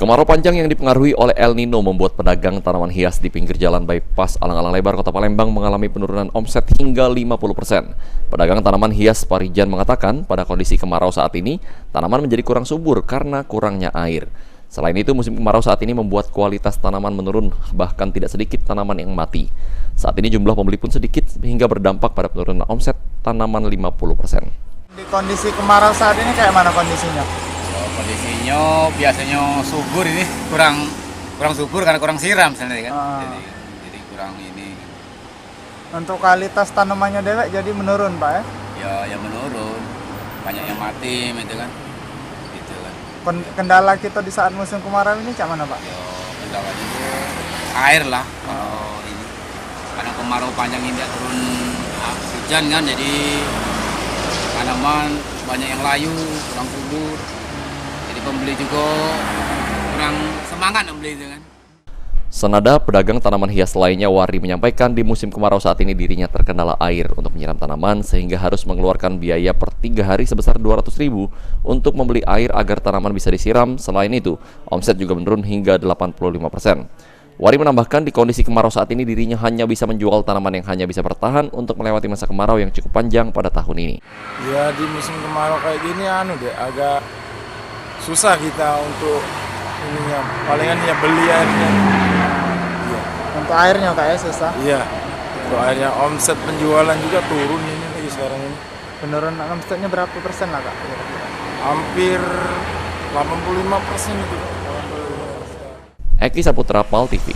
Kemarau panjang yang dipengaruhi oleh El Nino membuat pedagang tanaman hias di pinggir jalan bypass Alang-Alang Lebar, Kota Palembang mengalami penurunan omset hingga 50%. Pedagang tanaman hias Parijan mengatakan pada kondisi kemarau saat ini, tanaman menjadi kurang subur karena kurangnya air. Selain itu, musim kemarau saat ini membuat kualitas tanaman menurun, bahkan tidak sedikit tanaman yang mati. Saat ini jumlah pembeli pun sedikit hingga berdampak pada penurunan omset tanaman 50%. Di kondisi kemarau saat ini kayak mana kondisinya? Kondisinya biasanya subur, ini kurang subur karena kurang siram sebenarnya kan. Jadi kurang ini. Untuk kualitas tanamannya dewek jadi menurun, Pak ya? Ya menurun. Banyak yang mati gitu kan. Gitu kan. Kendala kita di saat musim kemarau ini kayak mana, Pak? Ya kendalanya itu air lah. Kalau ini karena kemarau panjang ini turun hujan kan, jadi tanaman banyak yang layu, kurang subur. Pembeli juga kurang semangat membeli itu kan. Senada pedagang tanaman hias lainnya, Wari menyampaikan di musim kemarau saat ini dirinya terkendala air untuk menyiram tanaman sehingga harus mengeluarkan biaya per 3 hari sebesar 200.000 untuk membeli air agar tanaman bisa disiram. Selain itu, omset juga menurun hingga 85%. Wari menambahkan di kondisi kemarau saat ini dirinya hanya bisa menjual tanaman yang hanya bisa bertahan untuk melewati masa kemarau yang cukup panjang pada tahun ini. Ya di musim kemarau kayak gini agak susah kita untuk ininya, palingan ya beli airnya. Iya. Untuk airnya kayak susah. Iya. Untuk airnya, omset penjualan juga turun ini lagi sekarang ini. Penurunan omsetnya berapa persen lah, Kak? Hampir 85% itu. Eki Saputra, PAL TV.